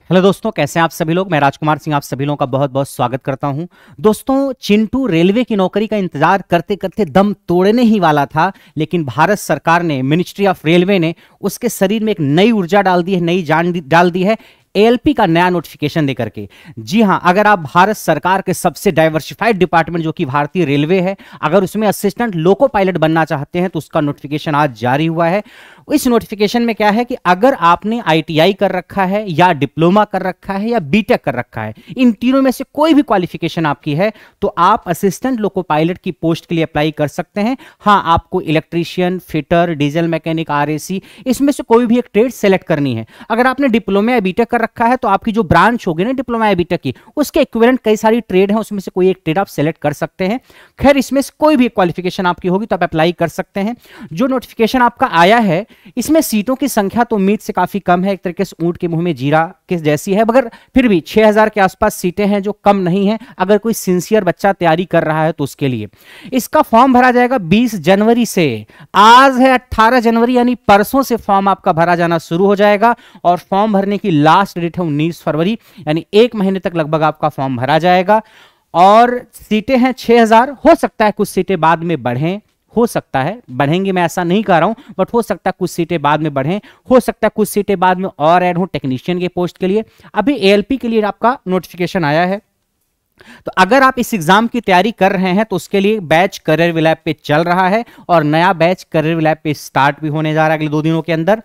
Hello दोस्तों, कैसे हैं आप सभी लोग। मैं राजकुमार सिंह आप सभी लोगों का बहुत बहुत स्वागत करता हूं। दोस्तों, चिंटू रेलवे की नौकरी का इंतजार करते करते दम तोड़ने ही वाला था, लेकिन भारत सरकार ने, मिनिस्ट्री ऑफ रेलवे ने उसके शरीर में एक नई ऊर्जा डाल दी है, नई जान डाल दी है एएलपी का नया नोटिफिकेशन देकर के। जी हां, अगर आप भारत सरकार के सबसे डाइवर्सिफाइड डिपार्टमेंट जो कि भारतीय रेलवे है, अगर उसमें असिस्टेंट लोको पायलट बनना चाहते हैं तो उसका नोटिफिकेशन आज जारी हुआ है। इस नोटिफिकेशन में क्या है कि अगर आपने आईटीआई कर रखा है या डिप्लोमा कर रखा है या बीटेक कर रखा है, इन तीनों में से कोई भी क्वालिफिकेशन आपकी है तो आप असिस्टेंट लोको पायलट की पोस्ट के लिए अप्लाई कर सकते हैं। हां, आपको electrician, fitter, diesel mechanic, RAC, इसमें से कोई भी एक ट्रेड सेलेक्ट करनी है। अगर आपने डिप्लोमा या बीटेक कर रखा है तो आपकी जो ब्रांच होगी ना डिप्लोमा या बीटेक की, उसके इक्विवेलेंट कई सारी ट्रेड हैं, उसमें से कोई एक ट्रेड आप सेलेक्ट कर सकते हैं। खैर, इसमें से कोई भी क्वालिफिकेशन आपकी होगी तो आप अप्लाई कर सकते हैं। जो नोटिफिकेशन आपका आया है, इसमें सीटों की संख्या तो उम्मीद से काफी कम है, एक तरीके से ऊंट के मुंह में जीरा के जैसी है, मगर फिर भी 6000 के आसपास सीटें हैं, जो कम नहीं है अगर कोई सिंसियर बच्चा तैयारी कर रहा है तो उसके लिए। इसका फॉर्म भरा जाएगा 20 जनवरी से। आज है 18 जनवरी, यानी परसों से फॉर्म आपका भरा जाना शुरू हो जाएगा और फॉर्म भरने की लास्ट डेट है 19 फरवरी, यानी एक महीने तक लगभग आपका फॉर्म भरा जाएगा। और सीटें हैं 6000। हो सकता है कुछ सीटें बाद में बढ़ें, हो सकता है बढ़ेंगे, मैं ऐसा नहीं कह रहा हूं, बट हो सकता है कुछ सीटें बाद में बढ़ें, हो सकता है कुछ सीटें बाद में और ऐड हो टेक्नीशियन के पोस्ट के लिए। अभी एएलपी के लिए आपका नोटिफिकेशन आया है, तो अगर आप इस एग्जाम की तैयारी कर रहे हैं तो उसके लिए बैच करियर विलैप पे चल रहा है और नया बैच करियर विलैप पे स्टार्ट भी होने जा रहा है अगले 2 दिनों के अंदर।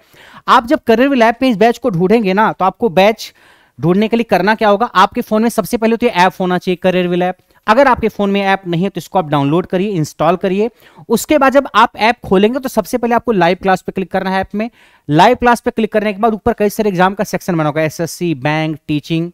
आप जब करियर विलैप पे इस बैच को ढूंढेंगे ना, तो आपको बैच ढूंढने के लिए करना क्या होगा, आपके फोन में सबसे पहले तो ये ऐप होना चाहिए करियर विलैप। अगर आपके फोन में ऐप नहीं है तो इसको आप डाउनलोड करिए, इंस्टॉल करिए। उसके बाद जब आप ऐप खोलेंगे तो सबसे पहले आपको लाइव क्लास पे क्लिक करना है। ऐप में लाइव क्लास पे क्लिक करने के बाद ऊपर कई सारे एग्जाम का सेक्शन बना होगा, एसएससी, बैंक, टीचिंग,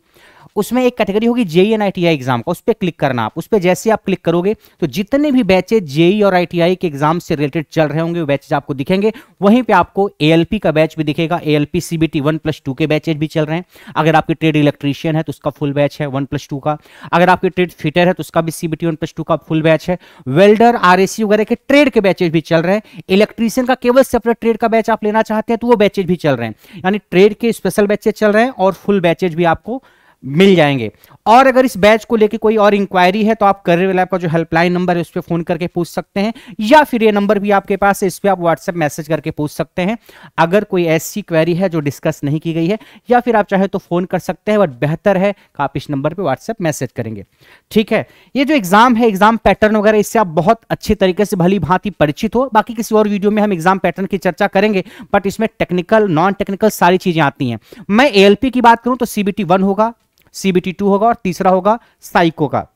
उसमें एक कैटेगरी होगी जेई एंड आईटीआई एग्जाम का, उस पर क्लिक करना। आप उस पर जैसे आप क्लिक करोगे तो जितने भी बैचेज जेई और आईटीआई के एग्जाम से रिलेटेड चल रहे होंगे वो बैचेज आपको दिखेंगे। वहीं पे आपको एएलपी का बैच भी दिखेगा, एएलपी सीबीटी 1+2 के बैचेज भी चल रहे हैं। अगर आपकी ट्रेड इलेक्ट्रीशियन है तो उसका फुल बैच है 1+2 का। अगर आपकी ट्रेड फिटर है तो उसका भी सीबीटी 1+2 का फुल बैच है। वेल्डर, आरएसी वगैरह के ट्रेड के बैचेज भी चल रहे हैं। इलेक्ट्रीशियन का केवल सेपरेट ट्रेड का बैच आप लेना चाहते हैं तो वो बैचेज भी चल रहे हैं, यानी ट्रेड के स्पेशल बैचेज चल रहे हैं और फुल बैचेज भी आपको मिल जाएंगे। और अगर इस बैच को लेके कोई और इंक्वायरी है तो आप करियर विलैप का जो हेल्पलाइन नंबर है उस पर फोन करके पूछ सकते हैं, या फिर ये नंबर भी आपके पास है, इस पर आप व्हाट्सएप मैसेज करके पूछ सकते हैं अगर कोई ऐसी क्वेरी है जो डिस्कस नहीं की गई है, या फिर आप चाहे तो फोन कर सकते हैं, बट बेहतर है कि आप इस नंबर पर व्हाट्सएप मैसेज करेंगे। ठीक है, ये जो एग्जाम है, एग्जाम पैटर्न वगैरह, इससे आप बहुत अच्छी तरीके से भली भांति परिचित हो। बाकी किसी और वीडियो में हम एग्जाम पैटर्न की चर्चा करेंगे, बट इसमें टेक्निकल, नॉन टेक्निकल सारी चीजें आती हैं। मैं एएलपी की बात करूं तो सीबीटी 1 होगा, सीबीटी 2 होगा और तीसरा होगा साइको का।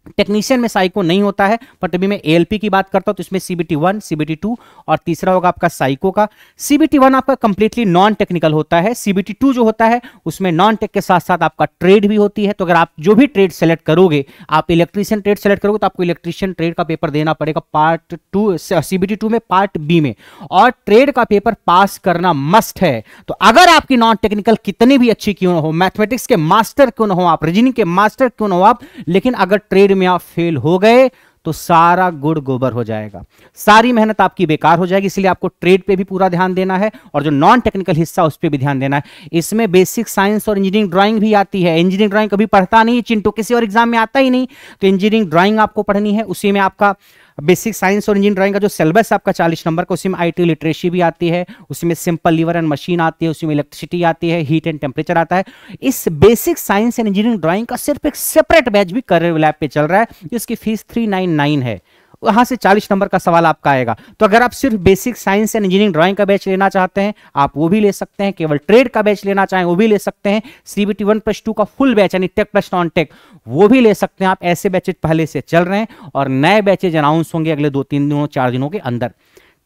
टेक्नीशियन में साइको नहीं होता है, बट अभी मैं एएलपी की बात करता हूं तो इसमें सीबीटी 1, सीबीटी 2 और तीसरा होगा आपका साइको का। सीबीटी 1 आपका कंप्लीटली नॉन टेक्निकल होता है। सीबीटी 2 जो होता है उसमें नॉन टेक के साथ साथ आपका ट्रेड भी होती है। तो अगर आप जो भी ट्रेड सेलेक्ट करोगे, आप इलेक्ट्रीशियन ट्रेड सेलेक्ट करोगे तो आपको इलेक्ट्रीशियन ट्रेड का पेपर देना पड़ेगा पार्ट 2 सीबीटी 2 में, पार्ट बी में, और ट्रेड का पेपर पास करना मस्ट है। तो अगर आपकी नॉन टेक्निकल कितनी भी अच्छी क्यों ना हो, मैथमेटिक्स के मास्टर क्यों ना हो आप, रीजनिंग के मास्टर क्यों ना हो आप, लेकिन अगर ट्रेड में आप फेल हो गए तो सारा गुड़ गोबर हो जाएगा, सारी मेहनत आपकी बेकार हो जाएगी। इसलिए आपको ट्रेड पे भी पूरा ध्यान देना है और जो नॉन टेक्निकल हिस्सा उस पे भी ध्यान देना है। इसमें बेसिक साइंस और इंजीनियरिंग ड्राइंग भी आती है। इंजीनियरिंग ड्राइंग कभी पढ़ता नहीं चिंटू, किसी और एग्जाम में आता ही नहीं, तो इंजीनियरिंग ड्राइंग आपको पढ़नी है। उसी में आपका बेसिक साइंस और इंजीनियरिंग ड्राइंग का जो सिलेबस आपका 40 नंबर का, उसी में आईटी लिटरेसी भी आती है, उसमें सिंपल लीवर एंड मशीन आती है, उसी में इलेक्ट्रिसिटी आती है, हीट एंड टेम्परेचर आता है। इस basic science and engineering drawing का सिर्फ एक सेपरेट बैच भी करियर विलैप पे चल रहा है, जिसकी फीस 399 है। वहां से 40 नंबर का सवाल आपका आएगा। तो अगर आप सिर्फ basic science and engineering drawing का बैच लेना चाहते हैं आप वो भी ले सकते हैं, केवल ट्रेड का बैच लेना चाहें वो भी ले सकते हैं, सीबीटी 1+2 का फुल बैच यानी टेक प्लस नॉन टेक वो भी ले सकते हैं आप। ऐसे बैचेज पहले से चल रहे हैं और नए बैचेज अनाउंस होंगे अगले 2-3 दिनों 4 दिनों के अंदर।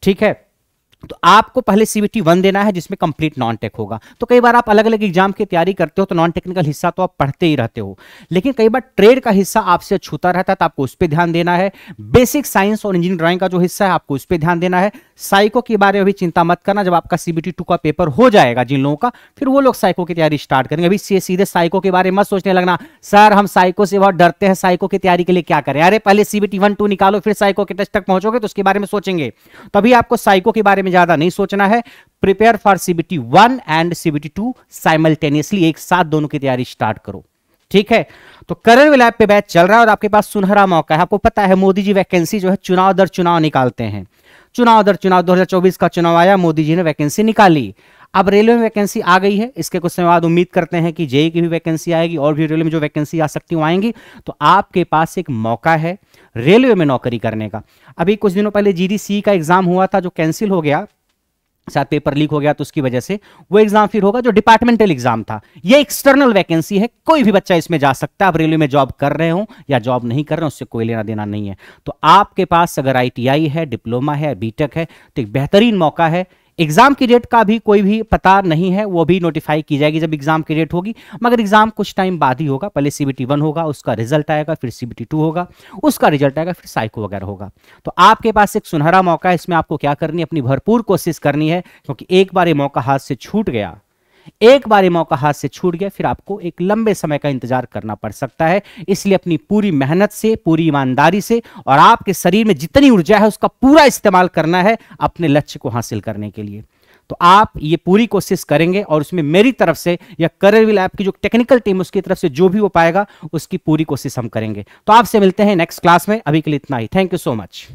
ठीक है, तो आपको पहले सीबीटी 1 देना है जिसमें कंप्लीट नॉन टेक होगा। तो कई बार आप अलग अलग एग्जाम की तैयारी करते हो तो नॉन टेक्निकल हिस्सा तो आप पढ़ते ही रहते हो, लेकिन कई बार ट्रेड का हिस्सा आपसे छूता रहता है तो आपको उस पर ध्यान देना है। बेसिक साइंस और इंजीनियरिंग ड्राइंग का जो हिस्सा है आपको उस पर ध्यान देना है। साइको के बारे में भी चिंता मत करना, जब आपका CBT 2 का पेपर हो जाएगा जिन लोगों का, फिर वो लोग साइको की तैयारी स्टार्ट करेंगे। अभी सीधे साइको के बारे में मत सोचने लगना, सर हम साइको से बहुत डरते हैं, साइको की तैयारी के लिए क्या करें। अरे पहले CBT 1 2 निकालो, फिर साइको के टेस्ट तक पहुंचोगे तो उसके बारे में सोचेंगे। तभी आपको साइको के बारे में ज्यादा नहीं सोचना है। Prepare for CBT 1 and CBT 2 simultaneously, एक साथ दोनों की तैयारी स्टार्ट करो, ठीक है। तो करंट लैब पे बैच चल रहा है और आपके पास सुनहरा मौका है। आपको पता है मोदी जी वैकेंसी जो है चुनाव दर चुनाव निकालते हैं, चुनाव दर चुनाव। 2024 का चुनाव आया, मोदी जी ने वैकेंसी निकाली। अब रेलवे में वैकेंसी आ गई है, इसके कुछ समय बाद उम्मीद करते हैं कि जेई की भी वैकेंसी आएगी और भी रेलवे में जो वैकेंसी आ सकती है आएंगी। तो आपके पास एक मौका है रेलवे में नौकरी करने का। अभी कुछ दिनों पहले GDC का एग्जाम हुआ था जो कैंसिल हो गया, शायद पेपर लीक हो गया तो उसकी वजह से। वो एग्जाम फिर होगा जो डिपार्टमेंटल एग्जाम था। ये एक्सटर्नल वैकेंसी है, कोई भी बच्चा इसमें जा सकता है। आप रेलवे में जॉब कर रहे हो या जॉब नहीं कर रहे हो, उससे कोई लेना देना नहीं है। तो आपके पास अगर ITI है, डिप्लोमा है, बीटेक है, तो एक बेहतरीन मौका है। एग्जाम की डेट का भी कोई भी पता नहीं है, वो भी नोटिफाई की जाएगी जब एग्जाम की डेट होगी, मगर एग्जाम कुछ टाइम बाद ही होगा। पहले CBT 1 होगा, उसका रिजल्ट आएगा, फिर CBT 2 होगा, उसका रिजल्ट आएगा, फिर साइको वगैरह होगा। तो आपके पास एक सुनहरा मौका है, इसमें आपको क्या करनी है, अपनी भरपूर कोशिश करनी है, क्योंकि एक बार ये मौका हाथ से छूट गया, एक बार ये मौका हाथ से छूट गया, फिर आपको एक लंबे समय का इंतजार करना पड़ सकता है। इसलिए अपनी पूरी मेहनत से, पूरी ईमानदारी से और आपके शरीर में जितनी ऊर्जा है उसका पूरा इस्तेमाल करना है अपने लक्ष्य को हासिल करने के लिए। तो आप ये पूरी कोशिश करेंगे और उसमें मेरी तरफ से या करियर ऐप की जो टेक्निकल टीम उसकी तरफ से जो भी हो पाएगा उसकी पूरी कोशिश हम करेंगे। तो आपसे मिलते हैं नेक्स्ट क्लास में, अभी के लिए इतना ही। Thank you so much.